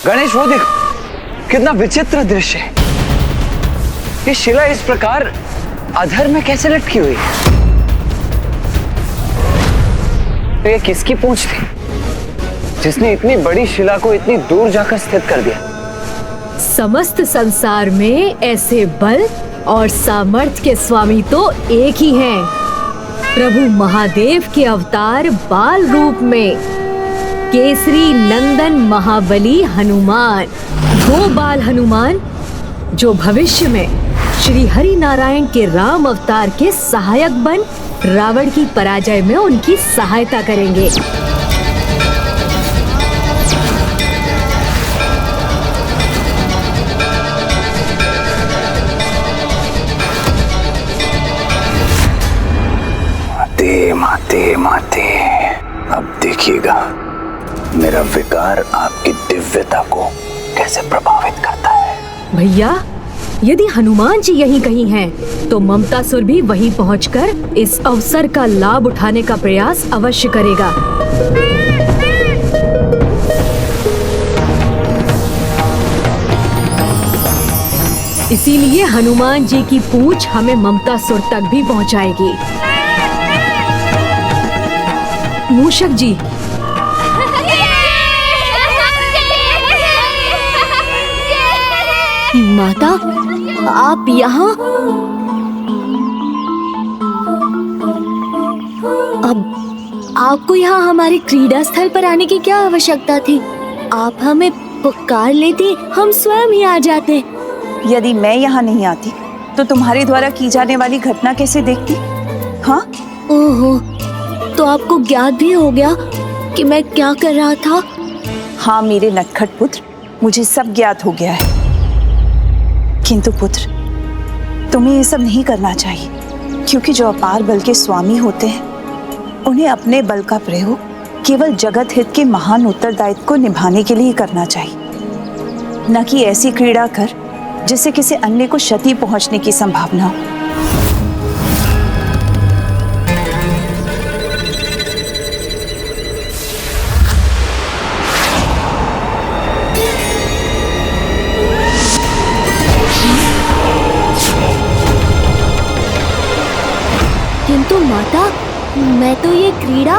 गणेश वो देखो, कितना विचित्र दृश्य है। ये शिला इस प्रकार अधर में कैसे लटकी हुई है? तो ये किसकी पूंछ थी जिसने इतनी बड़ी शिला को इतनी दूर जाकर स्थित कर दिया? समस्त संसार में ऐसे बल और सामर्थ्य के स्वामी तो एक ही हैं, प्रभु महादेव के अवतार बाल रूप में केसरी नंदन महाबली हनुमान। वो बाल हनुमान जो भविष्य में श्री हरि नारायण के राम अवतार के सहायक बन रावण की पराजय में उनकी सहायता करेंगे। माते माते, अब देखिएगा मेरा विकार आपकी दिव्यता को कैसे प्रभावित करता है। भैया, यदि हनुमान जी यहीं कहीं हैं, तो ममतासुर भी वहीं पहुंचकर इस अवसर का लाभ उठाने का प्रयास अवश्य करेगा। इसीलिए हनुमान जी की पूंछ हमें ममतासुर तक भी पहुंचाएगी। मूषक जी, माता, आप यहाँ? अब आपको यहाँ हमारे क्रीड़ा स्थल पर आने की क्या आवश्यकता थी? आप हमें पुकार लेती, हम स्वयं ही आ जाते। यदि मैं यहाँ नहीं आती तो तुम्हारे द्वारा की जाने वाली घटना कैसे देखती? हाँ? ओहो, तो आपको ज्ञात भी हो गया कि मैं क्या कर रहा था? हाँ मेरे नटखट पुत्र, मुझे सब ज्ञात हो गया है। किंतु पुत्र, तुम्हें ये सब नहीं करना चाहिए, क्योंकि जो अपार बल के स्वामी होते हैं उन्हें अपने बल का प्रयोग केवल जगत हित के महान उत्तरदायित्व को निभाने के लिए करना चाहिए, न कि ऐसी क्रीड़ा कर जिससे किसी अन्य को क्षति पहुंचने की संभावना हो। किंतु माता, मैं तो ये क्रीड़ा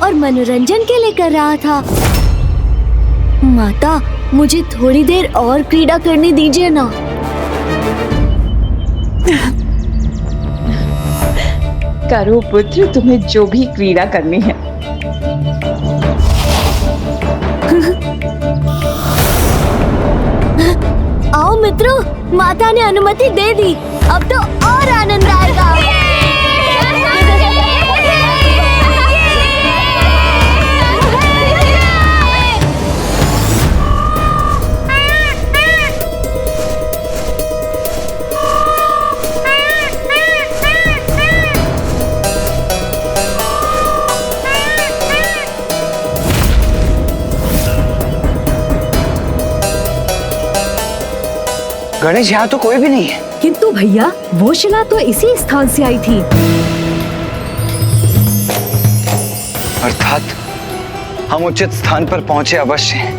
और मनोरंजन के लिए कर रहा था। माता, मुझे थोड़ी देर और क्रीड़ा करने दीजिए ना। करो पुत्र, तुम्हें जो भी क्रीड़ा करनी है। आओ मित्रों, माता ने अनुमति दे दी, अब तो और आनंद आएगा। गणेश, यहाँ तो कोई भी नहीं है। किंतु भैया, वो शिला तो इसी स्थान से आई थी। अर्थात हम उचित स्थान पर पहुंचे अवश्य हैं,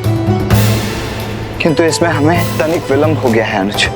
किंतु इसमें हमें तनिक विलंब हो गया है अनुज।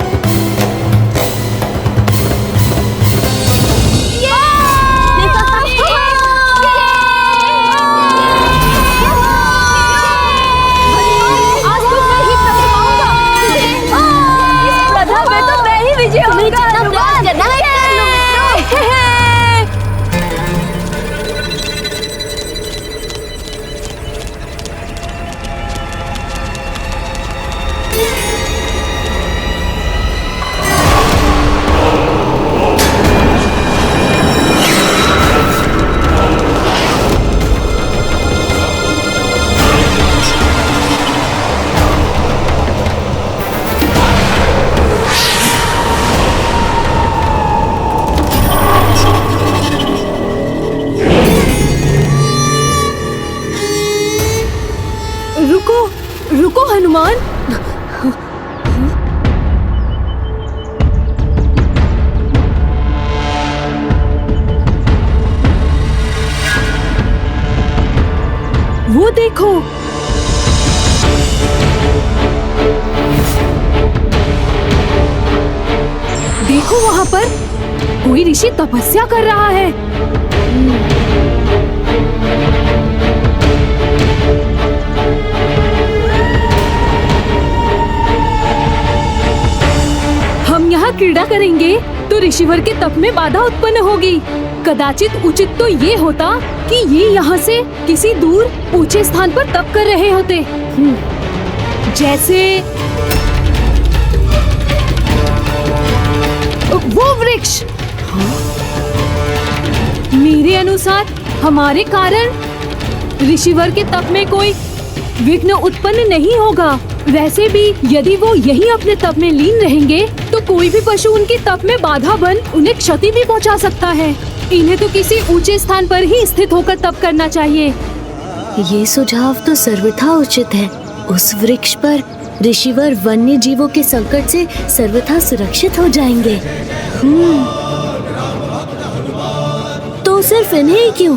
रुको हनुमान। वो देखो, देखो वहाँ पर कोई ऋषि तपस्या कर रहा है। हम यहाँ क्रीड़ा करेंगे तो ऋषिवर के तप में बाधा उत्पन्न होगी। कदाचित उचित तो ये होता कि ये यहाँ से किसी दूर ऊंचे स्थान पर तप कर रहे होते। जैसे वो वृक्ष। मेरे अनुसार हमारे कारण ऋषिवर के तप में कोई विघ्न उत्पन्न नहीं होगा। वैसे भी यदि वो यही अपने तप में लीन रहेंगे तो कोई भी पशु उनके तप में बाधा बन उन्हें क्षति भी पहुंचा सकता है। इन्हें तो किसी ऊंचे स्थान पर ही स्थित होकर तप करना चाहिए। ये सुझाव तो सर्वथा उचित है। उस वृक्ष पर ऋषिवर वन्य जीवों के संकट से सर्वथा सुरक्षित हो जाएंगे। तो सिर्फ इन्हें ही क्यों?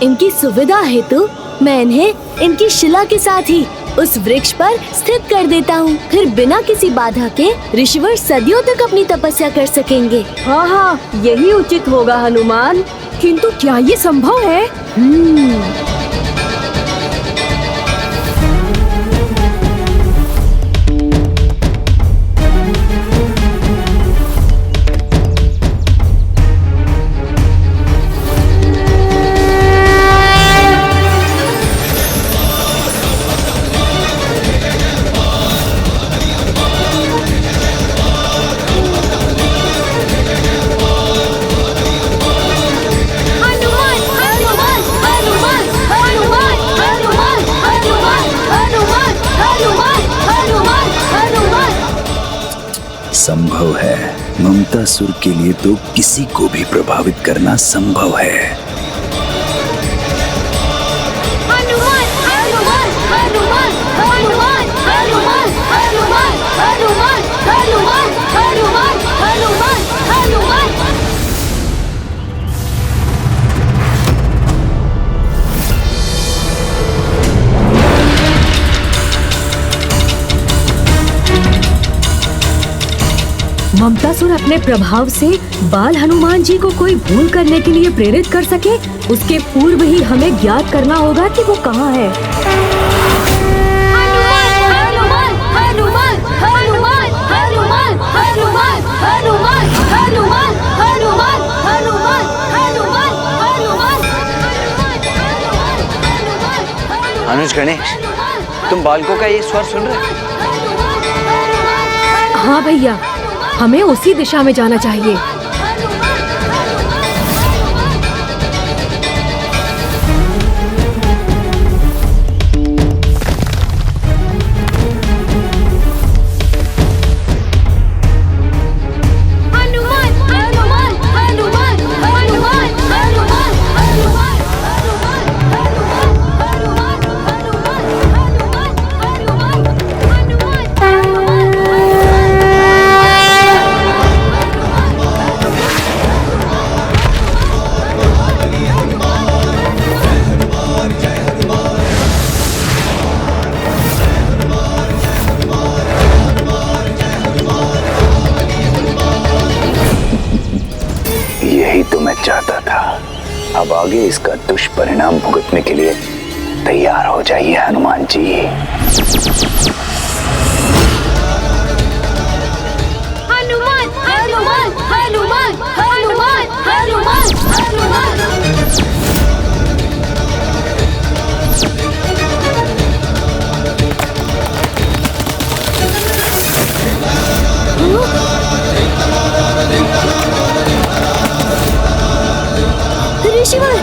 इनकी सुविधा हेतु मैं इन्हें इनकी शिला के साथ ही उस वृक्ष पर स्थित कर देता हूँ। फिर बिना किसी बाधा के ऋषिवर सदियों तक अपनी तपस्या कर सकेंगे। हाँ हाँ, यही उचित होगा हनुमान। किंतु क्या ये संभव है? संभव है। ममतासुर के लिए तो किसी को भी प्रभावित करना संभव है। हनुमान, हनुमान, हनुमान, हनुमान, हनुमान, हनुमान, हनुमान, हनुमान, हनुमान, हनुमान, हनुमान। ममतासुर अपने प्रभाव से बाल हनुमान जी को कोई भूल करने के लिए प्रेरित कर सके, उसके पूर्व ही हमें ज्ञात करना होगा कि वो कहाँ है। हनुमान, हनुमान, हनुमान, हनुमान, हनुमान, हनुमान, हनुमान, हनुमान, हनुमान, हनुमान, हनुमान, हनुमान। अनुज गणेश, तुम बालकों का ये स्वर सुन रहे? हाँ भैया, हमें उसी दिशा में जाना चाहिए। चाहता था। अब आगे इसका दुष्परिणाम भुगतने के लिए तैयार हो जाइए हनुमान जी। हनुमान, हनुमान, हनुमान, हनुमान, हनुमान, हनुमान। ऋषिवर,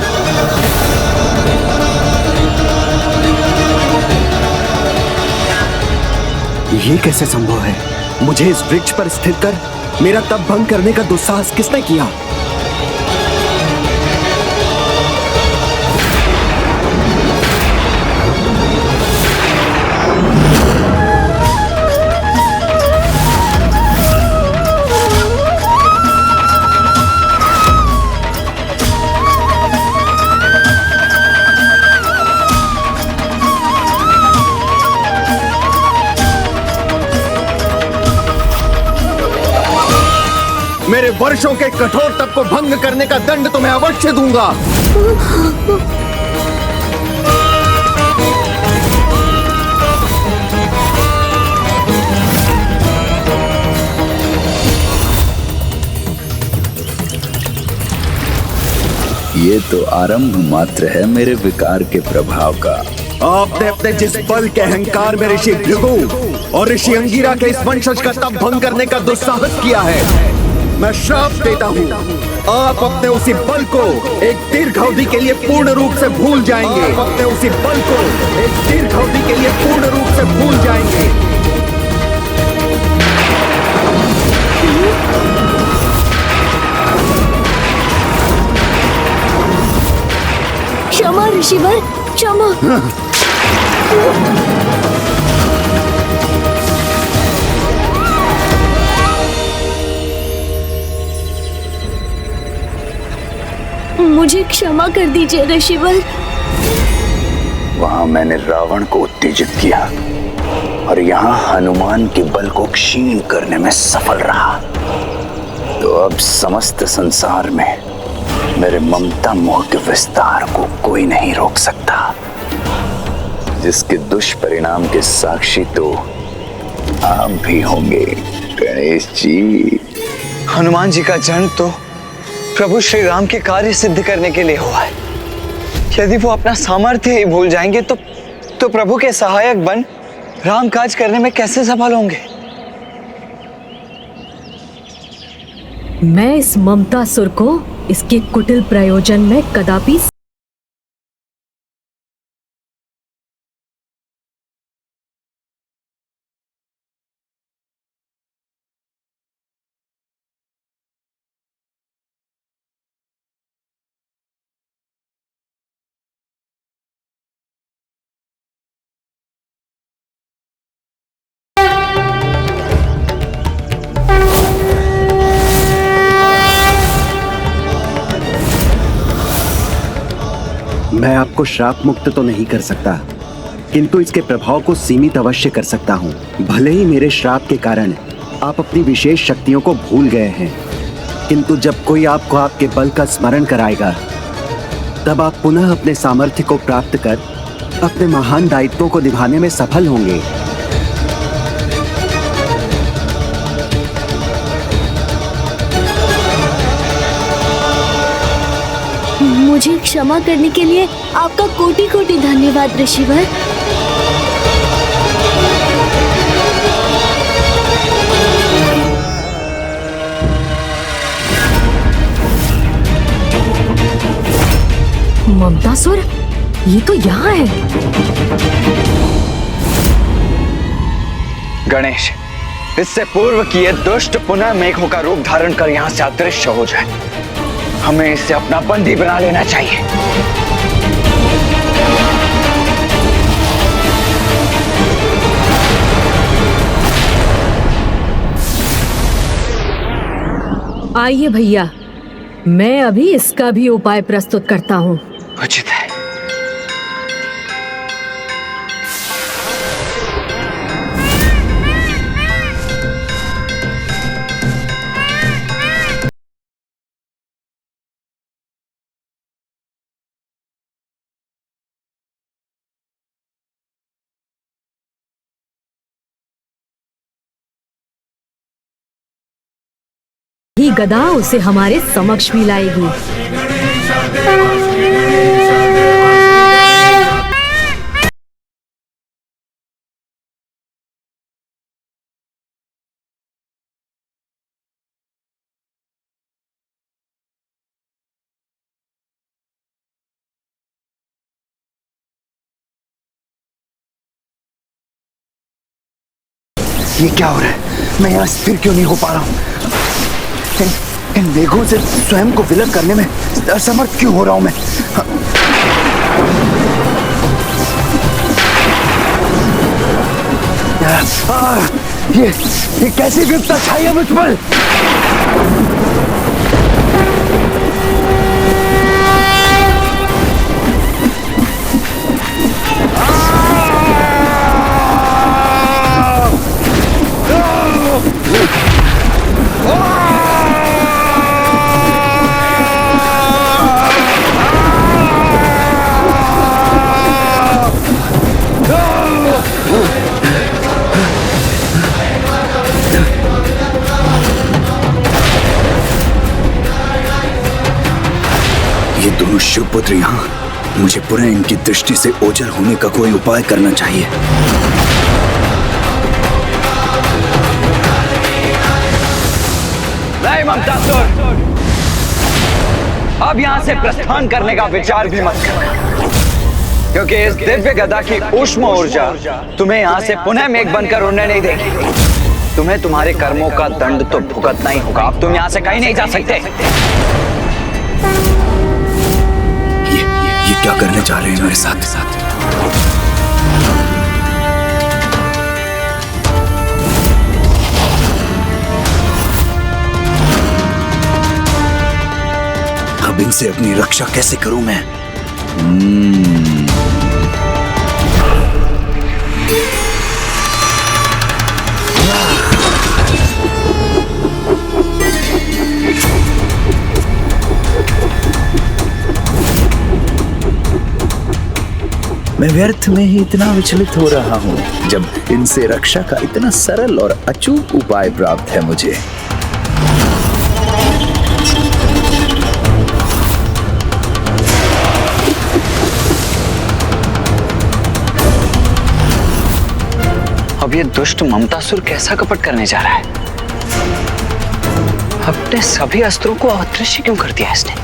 ये कैसे संभव है? मुझे इस वृक्ष पर स्थित कर मेरा तप भंग करने का दुस्साहस किसने किया? मेरे वर्षों के कठोर तप को भंग करने का दंड तुम्हें अवश्य दूंगा। ये तो आरंभ मात्र है मेरे विकार के प्रभाव का। आपने अपने जिस बल के अहंकार में ऋषि भृगु और ऋषि अंगिरा के इस वंशज का तप भंग करने का दुस्साहस किया है, मैं श्राप देता हूँ, आप अपने उसी बल को एक दीर्घ अवधि के लिए पूर्ण रूप से भूल जाएंगे। आप अपने उसी बल को एक दीर्घ अवधि के लिए पूर्ण रूप से भूल जाएंगे। क्षमा ऋषिवर, क्षमा। मुझे क्षमा कर दीजिए ऋषिवर। वहां मैंने रावण को उत्तेजित किया और यहाँ हनुमान के बल को क्षीण करने में सफल रहा, तो अब समस्त संसार में मेरे ममता मोह के विस्तार को कोई नहीं रोक सकता, जिसके दुष्परिणाम के साक्षी तो आप भी होंगे गणेश जी। हनुमान जी का जन्म तो प्रभु श्री राम के कार्य सिद्ध करने के लिए हुआ है। यदि वो अपना सामर्थ्य ही भूल जाएंगे तो प्रभु के सहायक बन राम काज करने में कैसे सफल होंगे? मैं इस ममतासुर को इसके कुटिल प्रयोजन में कदापि मैं आपको श्राप मुक्त तो नहीं कर सकता, किंतु इसके प्रभाव को सीमित अवश्य कर सकता हूँ। भले ही मेरे श्राप के कारण आप अपनी विशेष शक्तियों को भूल गए हैं, किंतु जब कोई आपको आपके बल का स्मरण कराएगा, तब आप पुनः अपने सामर्थ्य को प्राप्त कर अपने महान दायित्वों को निभाने में सफल होंगे। मुझे क्षमा करने के लिए आपका कोटि कोटि धन्यवाद ऋषिवर। ममतासुर, ये तो यहाँ है। गणेश, इससे पूर्व कि ये दुष्ट पुनः मेघों का रूप धारण कर यहाँ से अदृश्य हो जाए, हमें इसे अपना बंदी बना लेना चाहिए। आइए भैया, मैं अभी इसका भी उपाय प्रस्तुत करता हूँ। उचित है। ही गदा उसे हमारे समक्ष भी लाएगी। ये क्या हो रहा है? मैं यहाँ स्थिर क्यों नहीं हो पा रहा हूँ? इन मेघों से स्वयं को विलग करने में असमर्थ क्यों हो रहा हूं मैं? ये कैसी विपदा छाई है मुझ पर? शिवपुत्र यहाँ, मुझे पुनः इनकी दृष्टि से ओझल होने का कोई उपाय करना चाहिए। नहीं ममतासुर, अब यहां से प्रस्थान करने का विचार भी मत करना, क्योंकि इस दिव्य गदा की ऊष्म ऊर्जा तुम्हें यहां से पुनः मेघ बनकर उड़ने नहीं देगी। तुम्हें तुम्हारे कर्मों का दंड तो भुगतना ही होगा। अब तुम यहां से कहीं नहीं जा सकते। ये क्या करने जा रहे हैं मेरे साथ? अब इनसे अपनी रक्षा कैसे करूं मैं? मैं व्यर्थ में ही इतना विचलित हो रहा हूं, जब इनसे रक्षा का इतना सरल और अचूक उपाय प्राप्त है मुझे। अब ये दुष्ट ममतासुर कैसा कपट करने जा रहा है? अपने सभी अस्त्रों को अदृश्य क्यों कर दिया इसने?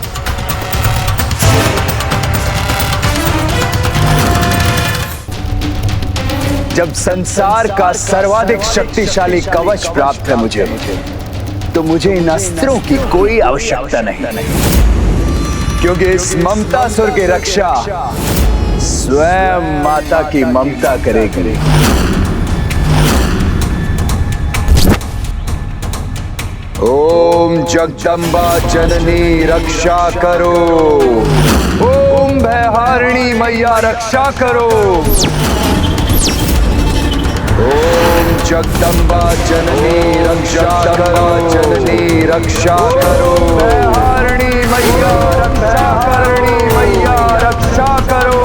जब संसार का सर्वाधिक शक्तिशाली कवच प्राप्त है मुझे, तो मुझे इन अस्त्रों की कोई आवश्यकता नहीं, क्योंकि इस ममतासुर की रक्षा स्वयं माता की ममता करेगी। ओम जगदम्बा जननी रक्षा करो, ओम भयहारिणी मैया रक्षा करो, ओम जगदम्बा जननी रक्षा करो, जननी रक्षा करो, भयहारिणी मैया रक्षा, हरिणी मैया रक्षा करो,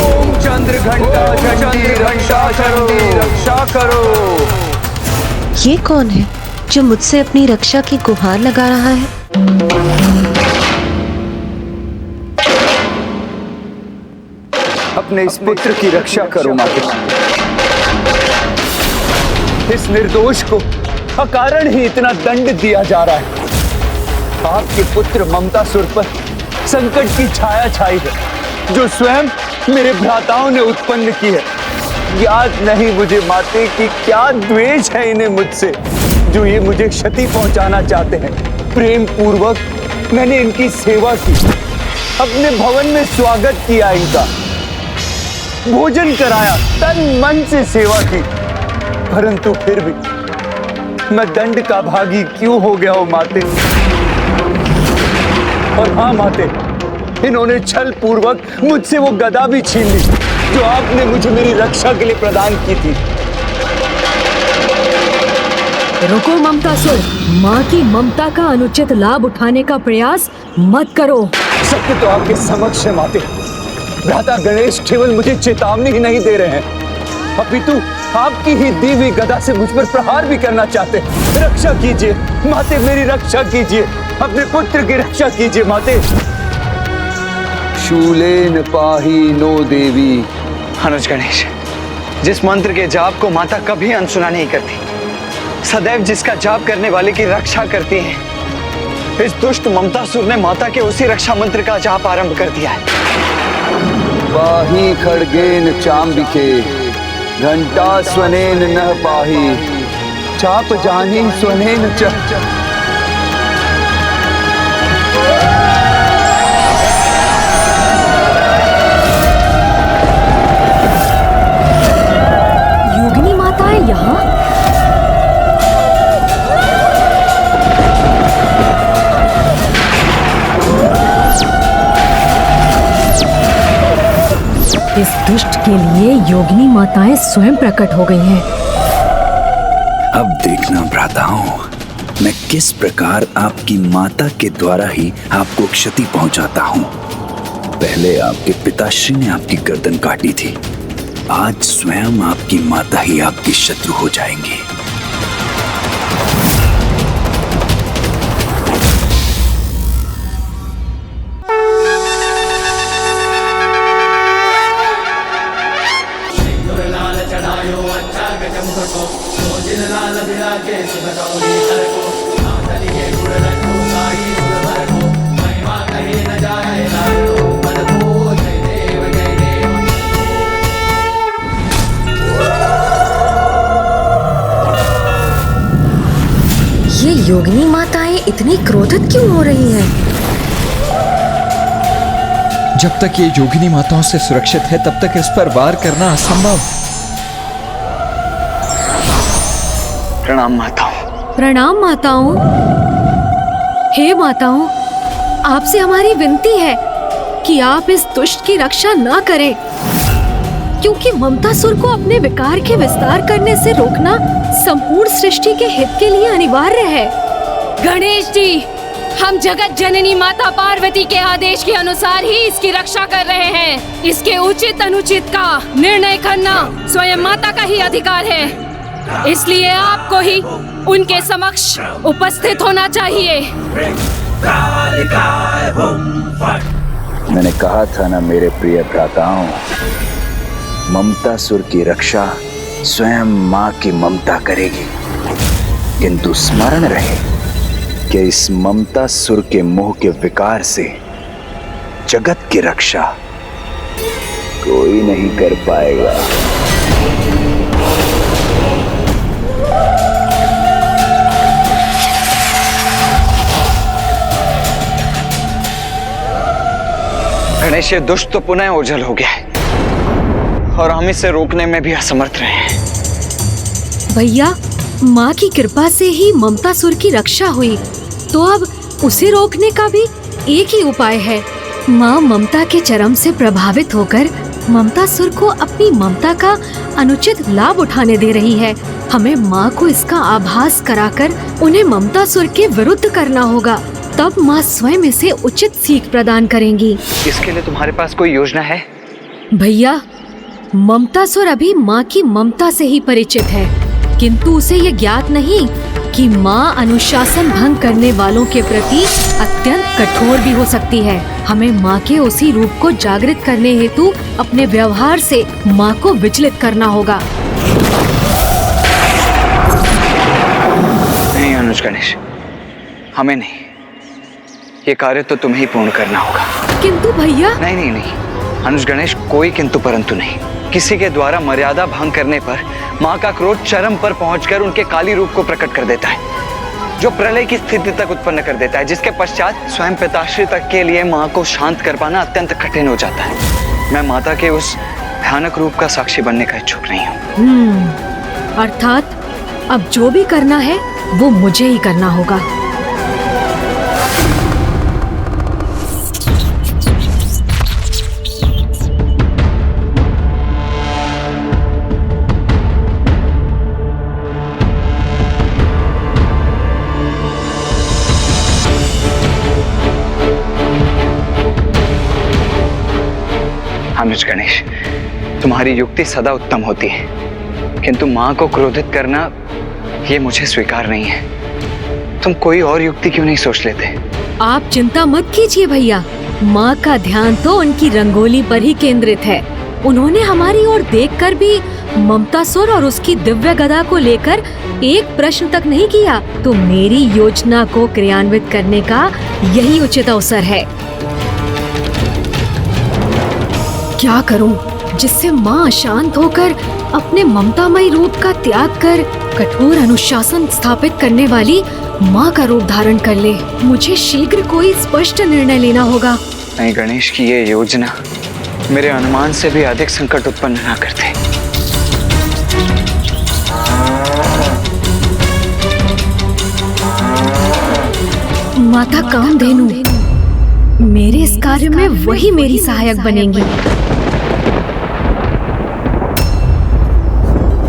ओम चंद्रघंटा चंडी रक्षा करो, रक्षा करो। ये कौन है जो मुझसे अपनी रक्षा की गुहार लगा रहा है? अपने इस पुत्र की रक्षा करो माता। इस निर्दोष को अकारण ही इतना दंड दिया जा रहा है। आपके पुत्र ममतासुर पर संकट की छाया छाई है, जो स्वयं मेरे भ्राताओं ने उत्पन्न की है। याद नहीं मुझे माते कि क्या द्वेष है इन्हें मुझसे, जो ये मुझे क्षति पहुंचाना चाहते हैं। प्रेम पूर्वक मैंने इनकी सेवा की, अपने भवन में स्वागत किया, इनका भोजन कराया, तन मन से सेवा की, परंतु फिर भी मैं दंड का भागी क्यों हो गया हूं माते? और हाँ माते, इन्होंने छल पूर्वक मुझसे वो गदा भी छीन ली जो आपने मुझे मेरी रक्षा के लिए प्रदान की थी। रुको ममतासुर, माँ की ममता का अनुचित लाभ उठाने का प्रयास मत करो। सत्य तो आपके समक्ष है माते। भ्राता गणेश केवल मुझे चेतावनी ही नहीं दे रहे हैं, अपितु आपकी ही दी हुई गदा से मुझ पर प्रहार भी करना चाहते हैं। रक्षा कीजिए माते, मेरी रक्षा कीजिए, अपने पुत्र की रक्षा कीजिए माते। शूलेन पाही नो देवी। अनुज गणेश, जिस मंत्र के जाप को माता कभी अनसुना नहीं करती, सदैव जिसका जाप करने वाले की रक्षा करती है, इस दुष्ट ममतासुर ने माता के उसी रक्षा मंत्र का जाप आरंभ कर दिया है। पाही खड्गेन चांबिके, घंटा स्वनेन न पाही, चाप जानी स्वनेन च। योगिनी माता है यहाँ? इस दुष्ट के लिए योगिनी माताएं स्वयं प्रकट हो गई हैं। अब देखना भ्राताओं, मैं किस प्रकार आपकी माता के द्वारा ही आपको क्षति पहुंचाता हूं। पहले आपके पिताश्री ने आपकी गर्दन काटी थी, आज स्वयं आपकी माता ही आपकी शत्रु हो जाएंगी। ये योगिनी माताएं इतनी क्रोधित क्यों हो रही हैं? जब तक ये योगिनी माताओं से सुरक्षित है तब तक इस पर वार करना असंभव। प्रणाम माताओं। प्रणाम माताओं। हे माताओं, आपसे हमारी विनती है कि आप इस दुष्ट की रक्षा ना करें, क्योंकि ममतासुर को अपने विकार के विस्तार करने से रोकना संपूर्ण सृष्टि के हित के लिए अनिवार्य है। गणेश जी, हम जगत जननी माता पार्वती के आदेश के अनुसार ही इसकी रक्षा कर रहे हैं। इसके उचित अनुचित का निर्णय करना स्वयं माता का ही अधिकार है, इसलिए आपको ही उनके समक्ष उपस्थित होना चाहिए। मैंने कहा था ना मेरे प्रिय भ्राताओं, ममतासुर की रक्षा स्वयं माँ की ममता करेगी। किंतु स्मरण रहे कि इस ममतासुर के मोह के विकार से जगत की रक्षा कोई नहीं कर पाएगा। गणेश, ये दुष्ट तो पुनः ओझल हो गया है और हम इसे रोकने में भी असमर्थ रहे हैं। भैया, माँ की कृपा से ही ममतासुर की रक्षा हुई, तो अब उसे रोकने का भी एक ही उपाय है। माँ ममता के चरम से प्रभावित होकर ममतासुर को अपनी ममता का अनुचित लाभ उठाने दे रही है। हमें माँ को इसका आभास कराकर उन्हें ममतासुर के विरुद्ध करना होगा, तब माँ स्वयं इसे उचित सीख प्रदान करेंगी। इसके लिए तुम्हारे पास कोई योजना है? भैया, ममतासुर अभी माँ की ममता से ही परिचित है, किंतु उसे ये ज्ञात नहीं कि माँ अनुशासन भंग करने वालों के प्रति अत्यंत कठोर भी हो सकती है। हमें माँ के उसी रूप को जागृत करने हेतु अपने व्यवहार से माँ को विचलित करना होगा। नहीं अनुज गणेश, हमें नहीं, ये कार्य तो तुम्हें ही पूर्ण करना होगा। किंतु भैया। नहीं नहीं नहीं अनुज गणेश, कोई किंतु परंतु नहीं। किसी के द्वारा मर्यादा भंग करने पर माँ का क्रोध चरम पर पहुंचकर उनके काली रूप को प्रकट कर देता है, जो प्रलय की स्थिति तक उत्पन्न कर देता है, जिसके पश्चात स्वयं पिताश्री तक के लिए माँ को शांत कर पाना अत्यंत कठिन हो जाता है। मैं माता के उस भयानक रूप का साक्षी बनने का इच्छुक नहीं हूँ। अर्थात अब जो भी करना है वो मुझे ही करना होगा। अनुज गणेश, तुम्हारी युक्ति सदा उत्तम होती है, किंतु माँ को क्रोधित करना ये मुझे स्वीकार नहीं है। तुम कोई और युक्ति क्यों नहीं सोच लेते? आप चिंता मत कीजिए भैया, माँ का ध्यान तो उनकी रंगोली पर ही केंद्रित है। उन्होंने हमारी ओर देखकर भी ममतासुर और उसकी दिव्य गदा को लेकर एक प्रश्न तक नहीं किया, तो मेरी योजना को क्रियान्वित करने का यही उचित अवसर है। क्या करूं जिससे माँ अशांत होकर अपने ममतामयी रूप का त्याग कर कठोर अनुशासन स्थापित करने वाली माँ का रूप धारण कर ले। मुझे शीघ्र कोई स्पष्ट निर्णय लेना होगा। नहीं, गणेश की ये योजना मेरे अनुमान से भी अधिक संकट उत्पन्न ना करते। माता कामधेनु, मेरे इस कार्य में वही मेरी सहायक बनेंगी।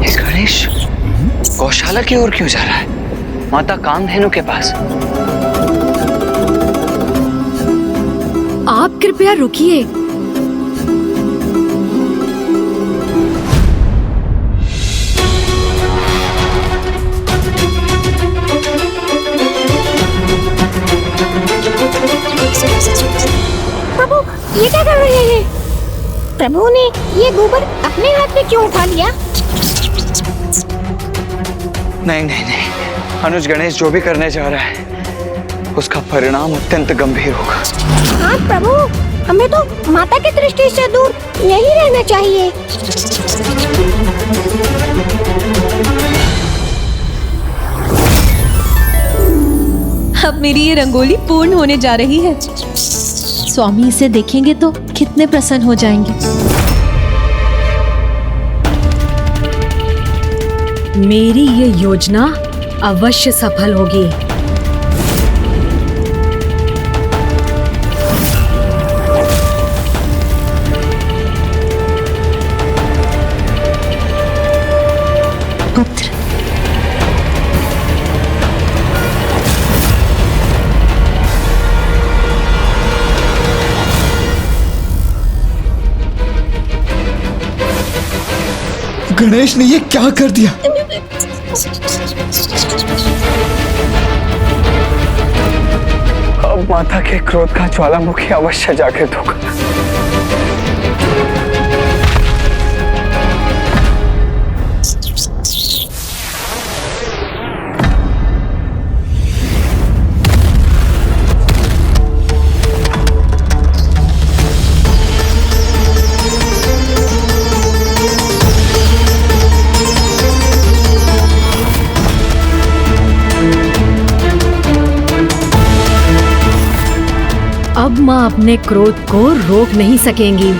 इस गणेश गौशाला की ओर क्यों जा रहा है? माता कामधेनु के पास? आप कृपया रुकिए। प्रभु, ये क्या कर रहे हैं? प्रभु ने ये गोबर अपने हाथ में क्यों उठा लिया? नहीं नहीं नहीं, अनुज गणेश जो भी करने जा रहा है उसका परिणाम अत्यंत गंभीर होगा। हाँ प्रभु, हमें तो माता की दृष्टि से दूर यही रहना चाहिए। अब मेरी ये रंगोली पूर्ण होने जा रही है। स्वामी इसे देखेंगे तो कितने प्रसन्न हो जाएंगे। मेरी ये योजना अवश्य सफल होगी। पुत्र, गणेश ने ये क्या कर दिया? अब माता के क्रोध का ज्वालामुखी अवश्य जागृत होगा। अब माँ अपने क्रोध को रोक नहीं सकेंगी।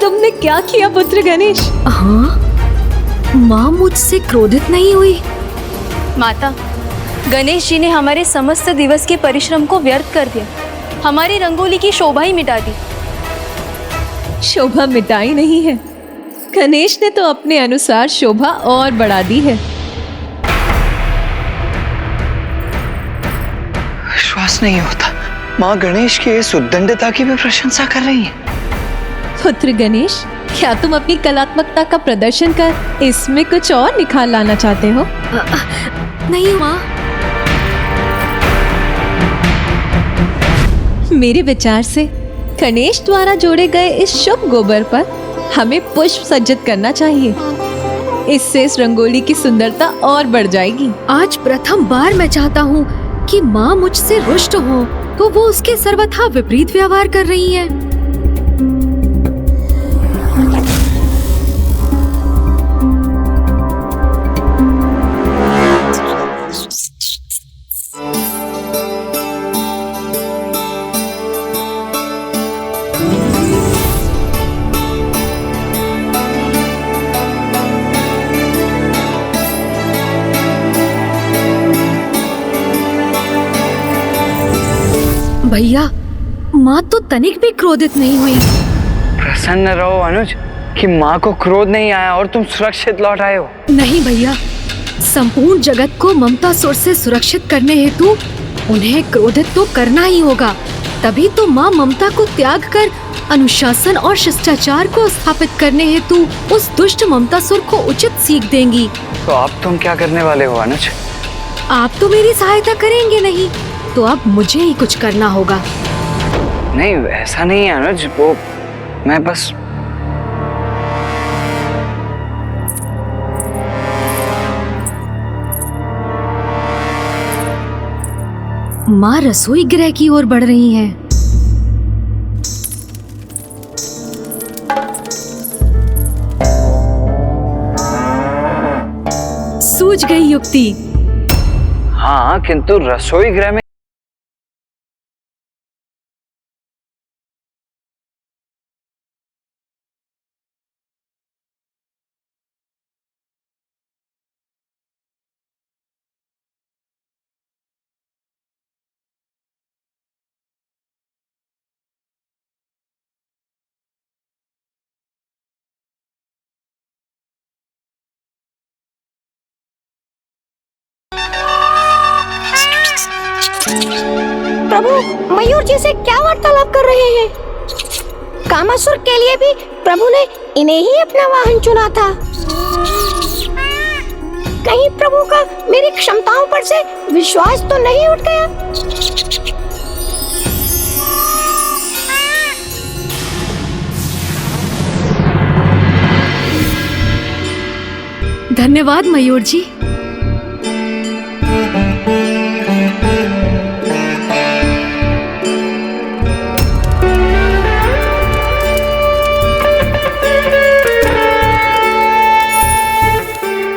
तुमने क्या किया पुत्र गणेश? हाँ, माँ मुझसे क्रोधित नहीं हुई। माता, गणेश जी ने हमारे समस्त दिवस के परिश्रम को व्यर्थ कर दिया, हमारी रंगोली की शोभा ही मिटा दी। शोभा मिटाई नहीं है, गणेश ने तो अपने अनुसार शोभा और बढ़ा दी है। विश्वास नहीं होता, माँ गणेश की इस उद्दंडता की भी प्रशंसा कर रही है। पुत्र गणेश, क्या तुम अपनी कलात्मकता का प्रदर्शन कर इसमें कुछ और निखार लाना चाहते हो? नहीं माँ। मेरे विचार से गणेश द्वारा जोड़े गए इस शुभ गोबर पर हमें पुष्प सज्जित करना चाहिए। इससे इस रंगोली की सुंदरता और बढ़ जाएगी। आज प्रथम बार मैं चाहता हूँ कि माँ मुझसे रुष्ट हो, तो वो उसके सर्वथा विपरीत व्यवहार कर रही है। भैया, माँ तो तनिक भी क्रोधित नहीं हुई। प्रसन्न रहो अनुज कि माँ को क्रोध नहीं आया और तुम सुरक्षित लौट आए हो। नहीं भैया, संपूर्ण जगत को ममता सुर से सुरक्षित करने हेतु उन्हें क्रोधित तो करना ही होगा। तभी तो माँ ममता को त्याग कर अनुशासन और शिष्टाचार को स्थापित करने हेतु उस दुष्ट ममता सुर को उचित सीख देंगी। तो अब तुम क्या करने वाले हो अनुज? आप तो मेरी सहायता करेंगे नहीं, तो अब मुझे ही कुछ करना होगा। नहीं, ऐसा नहीं है अनुज, वो मैं बस माँ रसोई गृह की ओर बढ़ रही हैं। सूझ गई युक्ति। हाँ, किंतु रसोई गृह में प्रभु मयूर जी से क्या वार्तालाप कर रहे हैं? कामासुर के लिए भी प्रभु ने इन्हें ही अपना वाहन चुना था। कहीं प्रभु का मेरी क्षमताओं पर से विश्वास तो नहीं उठ गया? धन्यवाद मयूर जी।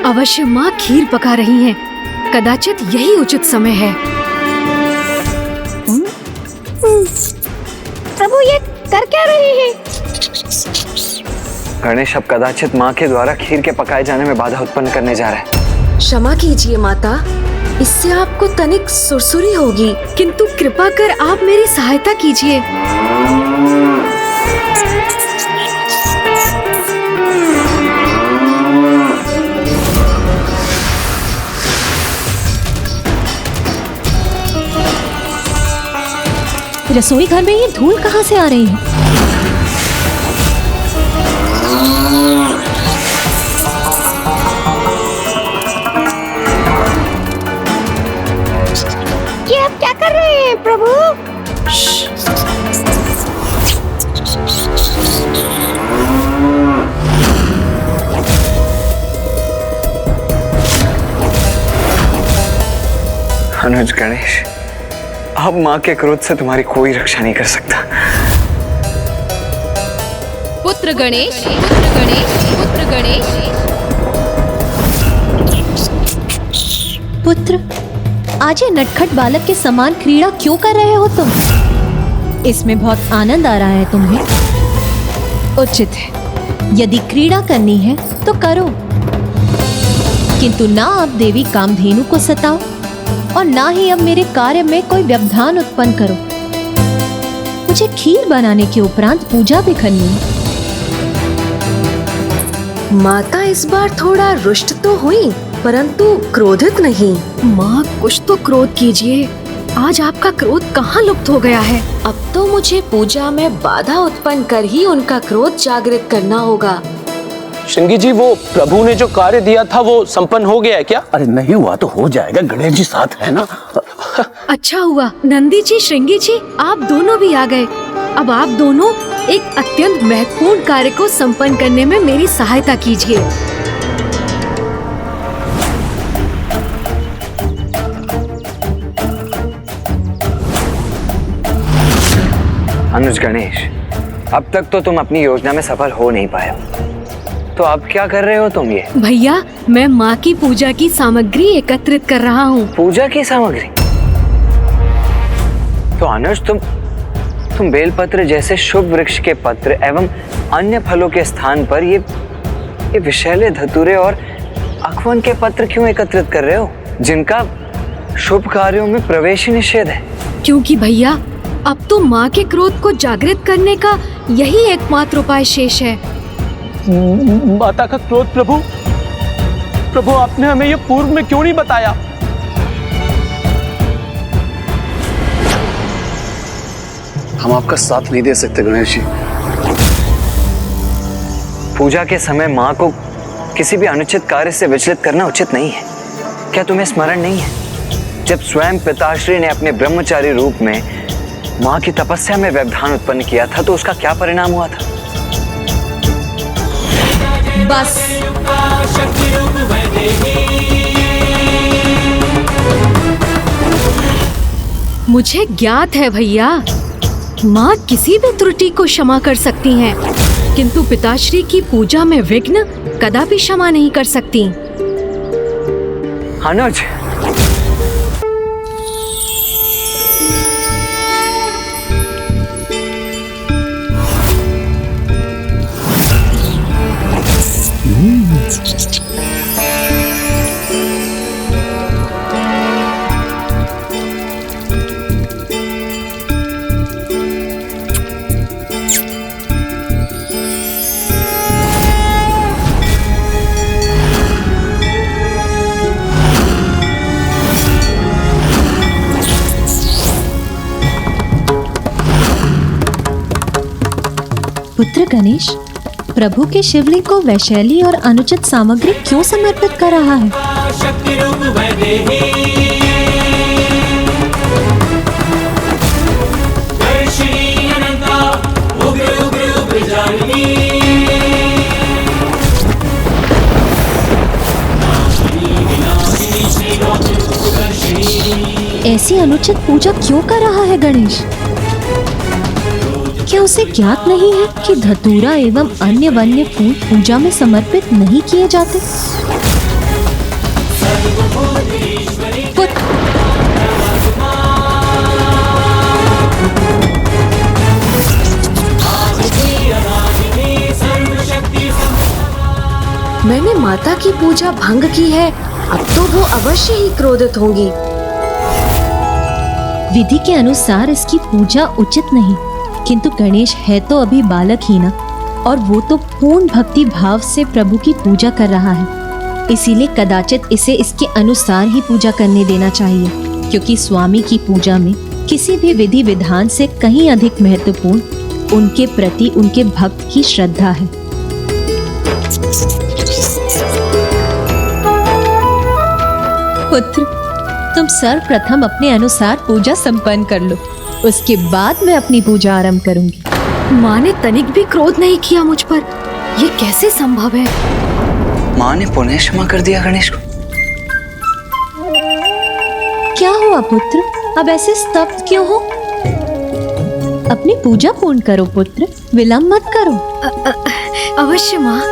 अवश्य माँ खीर पका रही हैं। कदाचित यही उचित समय है। प्रभु ये कर क्या रहे हैं? गणेश अब कदाचित माँ के द्वारा खीर के पकाए जाने में बाधा उत्पन्न करने जा रहा है। क्षमा कीजिए माता, इससे आपको तनिक सुरसुरी होगी। किंतु कृपा कर आप मेरी सहायता कीजिए। रसोई घर में ये धूल कहाँ से आ रही है? ये आप क्या कर रहे हैं प्रभु? अनुज गणेश, अब माँ के क्रोध से तुम्हारी कोई रक्षा नहीं कर सकता। पुत्र गणेश, पुत्र गणेश, पुत्र गणेश। पुत्र, आज ये नटखट बालक के समान क्रीड़ा क्यों कर रहे हो तुम? इसमें बहुत आनंद आ रहा है तुम्हें। उचित है, यदि क्रीड़ा करनी है तो करो, किंतु ना अब देवी कामधेनु को सताओ और ना ही अब मेरे कार्य में कोई व्यवधान उत्पन्न करो। मुझे खीर बनाने के उपरांत पूजा भी करनी है। माता इस बार थोड़ा रुष्ट तो हुई, परंतु क्रोधित नहीं। माँ कुछ तो क्रोध कीजिए। आज आपका क्रोध कहाँ लुप्त हो गया है? अब तो मुझे पूजा में बाधा उत्पन्न कर ही उनका क्रोध जागृत करना होगा। श्रृंगी जी, वो प्रभु ने जो कार्य दिया था वो संपन्न हो गया है क्या? अरे नहीं हुआ तो हो जाएगा, गणेश जी साथ है ना। अच्छा हुआ नंदी जी, श्रृंगी जी, आप दोनों भी आ गए। अब आप दोनों एक अत्यंत महत्वपूर्ण कार्य को संपन्न करने में मेरी सहायता कीजिए। अनुज गणेश, अब तक तो तुम अपनी योजना में सफल हो नहीं पाए, तो अब क्या कर रहे हो तुम ये? भैया, मैं माँ की पूजा की सामग्री एकत्रित कर रहा हूँ। पूजा की सामग्री? तो अनुज, तुम बेलपत्र जैसे शुभ वृक्ष के पत्र एवं अन्य फलों के स्थान पर ये विषैले धतूरे और अखवन के पत्र क्यों एकत्रित कर रहे हो, जिनका शुभ कार्यों में प्रवेश निषेध है? क्योंकि भैया, अब तो माँ के क्रोध को जागृत करने का यही एकमात्र उपाय शेष है। माता का क्रोध? प्रभु आपने हमें ये पूर्व में क्यों नहीं बताया? हम आपका साथ नहीं दे सकते गणेश जी। पूजा के समय माँ को किसी भी अनुचित कार्य से विचलित करना उचित नहीं है। क्या तुम्हें स्मरण नहीं है, जब स्वयं पिताश्री ने अपने ब्रह्मचारी रूप में माँ की तपस्या में व्यवधान उत्पन्न किया था तो उसका क्या परिणाम हुआ था? बस मुझे ज्ञात है भैया, माँ किसी भी त्रुटि को क्षमा कर सकती हैं, किंतु पिताश्री की पूजा में विघ्न कदापि क्षमा नहीं कर सकती। अनुज, पुत्र गणेश, प्रभु के शिवलिंग को वैशैली और अनुचित सामग्री क्यों समर्पित कर रहा है? ऐसी अनुचित पूजा क्यों कर रहा है गणेश? क्या उसे ज्ञात नहीं है कि धतूरा एवं अन्य वन्य फूल पूजा में समर्पित नहीं किए जाते? मैंने माता की पूजा भंग की है, अब तो वो अवश्य ही क्रोधित होंगी। विधि के अनुसार इसकी पूजा उचित नहीं, किंतु गणेश है तो अभी बालक ही ना, और वो तो पूर्ण भक्ति भाव से प्रभु की पूजा कर रहा है। इसीलिए कदाचित इसे इसके अनुसार ही पूजा करने देना चाहिए, क्योंकि स्वामी की पूजा में किसी भी विधि विधान से कहीं अधिक महत्वपूर्ण उनके प्रति उनके भक्त की श्रद्धा है। पुत्र, तुम सर्वप्रथम अपने अनुसार पूजा संपन्न कर लो, उसके बाद मैं अपनी पूजा आरंभ करूंगी। माँ ने तनिक भी क्रोध नहीं किया मुझ पर, ये कैसे संभव है? माँ ने पुनः क्षमा कर दिया गणेश को। क्या हुआ पुत्र, अब ऐसे स्तब्ध क्यों हो? अपनी पूजा पूर्ण करो पुत्र, विलंब मत करो। अवश्य माँ।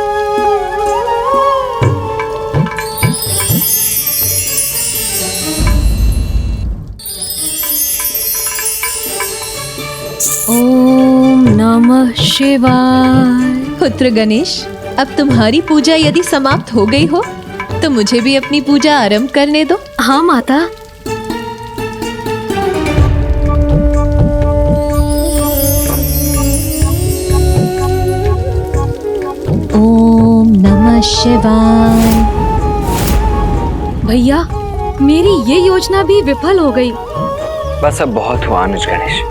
ओम नमः शिवाय। पुत्र गणेश, अब तुम्हारी पूजा यदि समाप्त हो गई हो तो मुझे भी अपनी पूजा आरंभ करने दो। हाँ माता। ओम नमः शिवाय। भैया, मेरी ये योजना भी विफल हो गई। बस अब बहुत हुआ अनुज गणेश,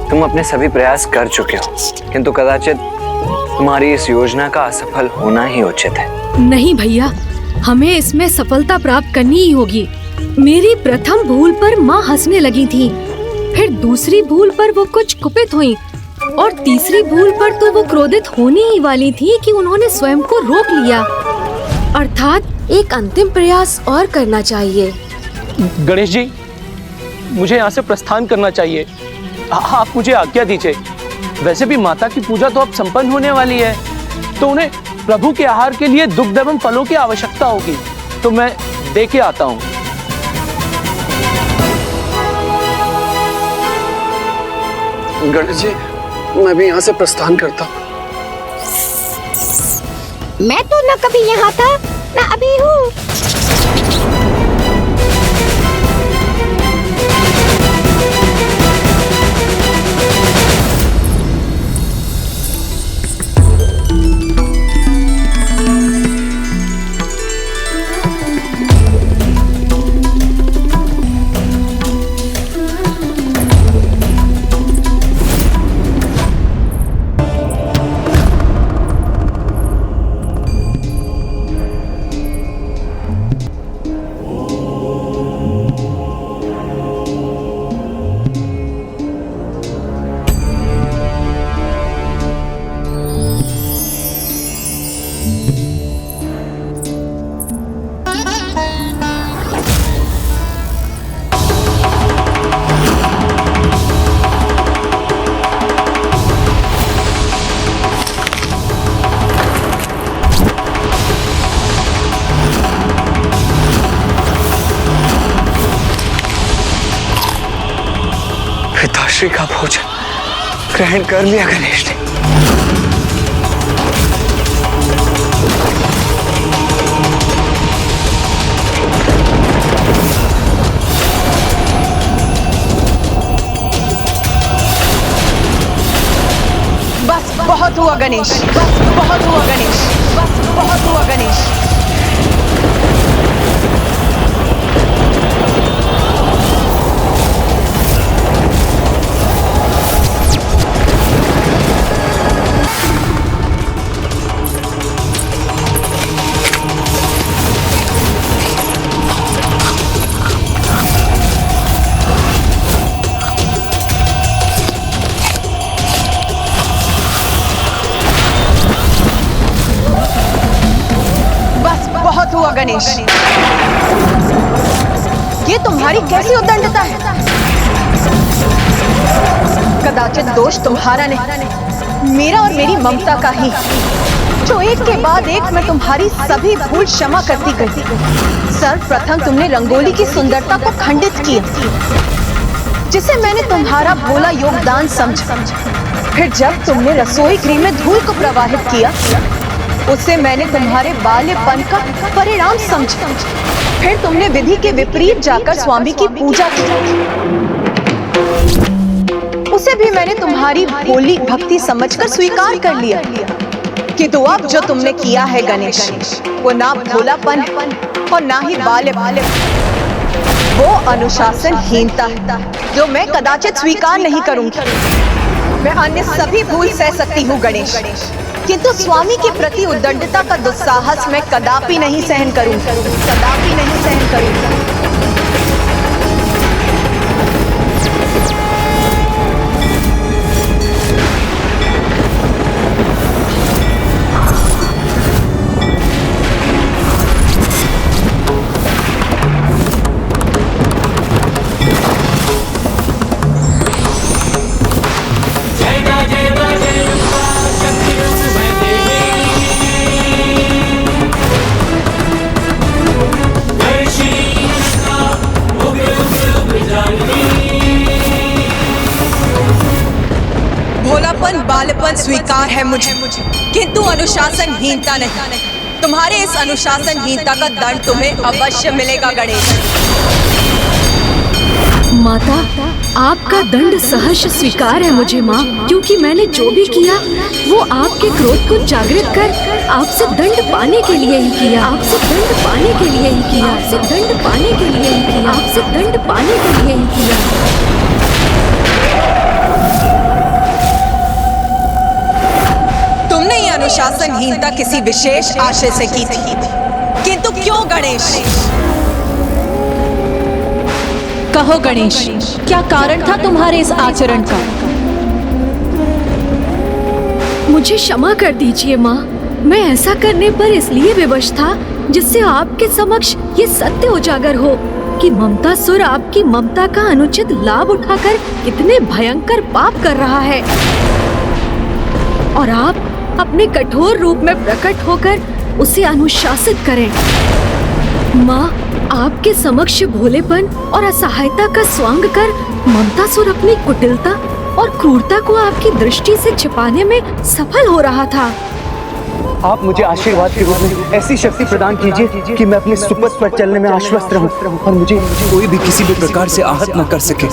तुम अपने सभी प्रयास कर चुके हो, किंतु कदाचित तुम्हारी इस योजना का असफल होना ही उचित है। नहीं भैया, हमें इसमें सफलता प्राप्त करनी ही होगी। मेरी प्रथम भूल पर माँ हंसने लगी थी, फिर दूसरी भूल पर वो कुछ कुपित हुई, और तीसरी भूल पर तो वो क्रोधित होने ही वाली थी कि उन्होंने स्वयं को रोक लिया। अर्थात एक अंतिम प्रयास और करना चाहिए। गणेश जी, मुझे यहाँ से प्रस्थान करना चाहिए। आप मुझे आज्ञा दीजिए। वैसे भी माता की पूजा तो अब संपन्न होने वाली है, तो उन्हें प्रभु के आहार के लिए दुग्ध एवं फलों की आवश्यकता होगी, तो मैं दे के आता हूँ। गणेश जी, मैं भी यहाँ से प्रस्थान करता हूँ। मैं तो न कभी यहाँ था न अभी हूँ। पिताश्री का भोजन ग्रहण कर लिया गणेश ने। बस बहुत हुआ गणेश, बस बहुत हुआ गणेश, बस बहुत हुआ गणेश। गणेश, ये तुम्हारी कैसी उद्दंडता है? कदाचित दोष तुम्हारा नहीं, मेरा और मेरी ममता का ही, जो एक के बाद एक मैं तुम्हारी सभी भूल क्षमा करती गई। सर्वप्रथम तुमने रंगोली की सुंदरता को खंडित किया, जिसे मैंने तुम्हारा भोला योगदान समझा। फिर जब तुमने रसोई गृह में धूल को प्रवाहित किया, उसे मैंने तुम्हारे बाल्यपन का परिणाम समझा। फिर तुमने विधि के विपरीत जाकर स्वामी की पूजा की, उसे भी मैंने तुम्हारी भोली भक्ति समझकर स्वीकार कर लिया। किंतु अब जो तुमने किया है गणेश, वो ना भोलापन और ना ही बाल्यपन, वो अनुशासनहीनता है, जो मैं कदाचित स्वीकार नहीं करूंगी। मैं अन्य सभी भूल सह सकती हूँ गणेश, किंतु स्वामी के प्रति उद्दंडता का दुस्साहस मैं कदापि नहीं सहन करूंगी, कदापि नहीं सहन करूंगी। बालपन स्वीकार है मुझे, किंतु अनुशासनहीनता नहीं। तुम्हारे इस अनुशासनहीनता का दंड तुम्हें अवश्य मिलेगा गणेश। माता, आपका दंड सहर्ष स्वीकार है मुझे माँ, क्योंकि मैंने जो भी किया वो आपके क्रोध को जागृत कर आपसे दंड पाने के लिए ही किया, आपसे दंड पाने के लिए ही किया, आपसे दंड पाने के लिए ही किया, आपसे दंड पाने के लिए ही किया। तुमने ये अनुशासनहीनता किसी विशेष आशय से की थी, किंतु क्यों गणेश? कहो गणेश, क्या कारण था तुम्हारे इस आचरण का? मुझे क्षमा कर दीजिए माँ, मैं ऐसा करने पर इसलिए विवश था जिससे आपके समक्ष ये सत्य उजागर हो कि ममतासुर आपकी ममता का अनुचित लाभ उठाकर कितने भयंकर पाप कर रहा है, और आप अपने कठोर रूप में प्रकट होकर उसे अनुशासित करें। माँ, आपके समक्ष भोलेपन और असहायता का स्वांग कर ममतासुर अपनी कुटिलता और क्रूरता को आपकी दृष्टि से छिपाने में सफल हो रहा था। आप मुझे आशीर्वाद के रूप में ऐसी शक्ति प्रदान कीजिए कि मैं अपने सुपथ पर चलने में आश्वस्त रहूं और मुझे कोई भी किसी भी प्रकार से आहत न कर सके।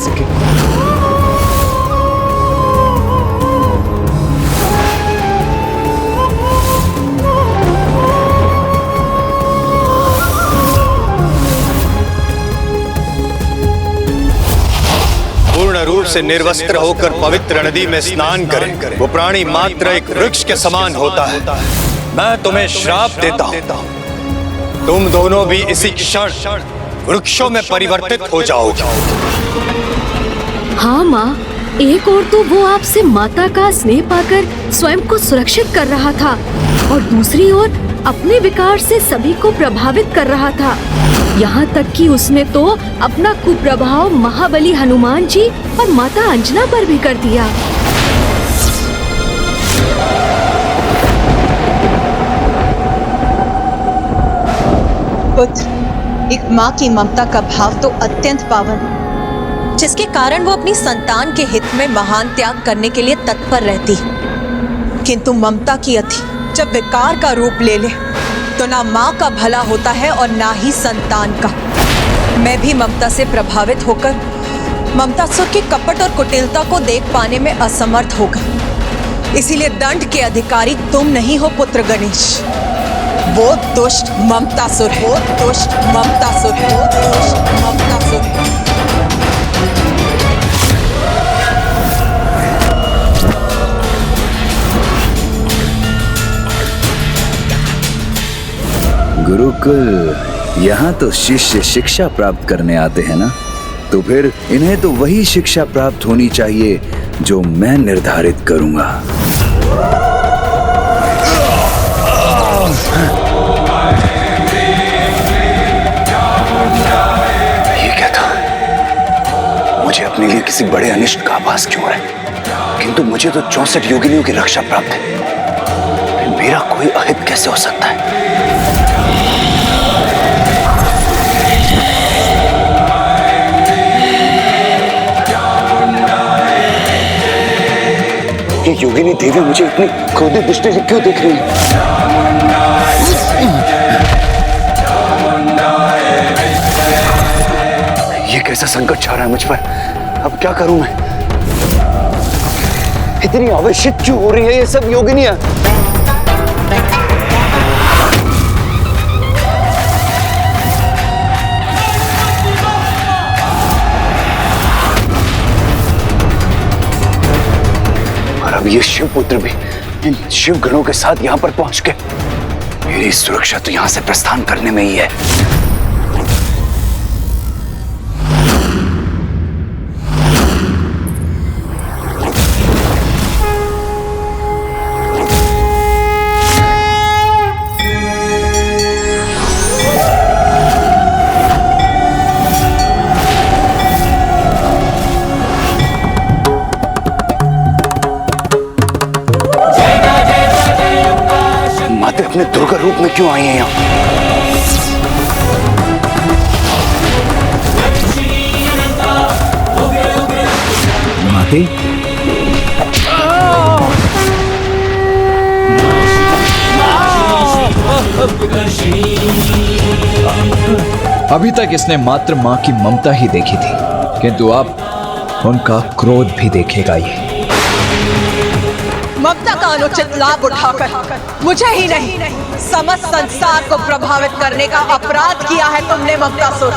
रूप से निर्वस्त्र होकर पवित्र नदी में स्नान करें। वो प्राणी मात्र एक वृक्ष के समान होता है। मैं तुम्हें श्राप देता हूँ, तुम दोनों भी इसी क्षण वृक्षों में परिवर्तित हो जाओगे। हाँ माँ, एक ओर तो वो आपसे माता का स्नेह पाकर स्वयं को सुरक्षित कर रहा था, और दूसरी ओर अपने विकार से सभी को प्रभावित कर रहा था। यहाँ तक कि उसने तो अपना कुप्रभाव महाबली हनुमान जी और माता अंजना पर भी कर दिया। पुत्र, एक माँ की ममता का भाव तो अत्यंत पावन, जिसके कारण वो अपनी संतान के हित में महान त्याग करने के लिए तत्पर रहती। किंतु ममता की अति जब विकार का रूप ले ले तो ना माँ का भला होता है और ना ही संतान का। मैं भी ममता से प्रभावित होकर ममतासुर के कपट और कुटिलता को देख पाने में असमर्थ हो गई। इसीलिए दंड के अधिकारी तुम नहीं हो पुत्र गणेश, वो दुष्ट ममतासुर है, वो दुष्ट ममतासुर है, वो दुष्ट ममतासुर है। गुरुकुल, यहाँ तो शिष्य शिक्षा प्राप्त करने आते हैं ना, तो फिर इन्हें तो वही शिक्षा प्राप्त होनी चाहिए जो मैं निर्धारित करूंगा। अपने लिए किसी बड़े अनिष्ट का आभास क्यों रहे, किंतु मुझे तो 64 योगिनियों की रक्षा प्राप्त है। फिर मेरा कोई अहित कैसे हो सकता है? ये योगिनी देवी मुझे इतनी क्रोधित दृष्टि से क्यों देख रही है? ये कैसा संकट छा रहा है मुझ पर? अब क्या करूं मैं? इतनी आवेशित क्यों हो रही है ये सब योगिनियां? और अब ये शिव पुत्र भी इन शिव गणों के साथ यहां पर पहुंच गए। मेरी सुरक्षा तो यहां से प्रस्थान करने में ही है। अपने दुर्गा रूप में क्यों आई है यहाँ? माते, अभी तक इसने मात्र माँ की ममता ही देखी थी, किंतु अब उनका क्रोध भी देखेगा ये। ममता का अनुचित लाभ उठाकर मुझे ही नहीं समस्त संसार को प्रभावित करने का अपराध किया है तुमने ममतासुर,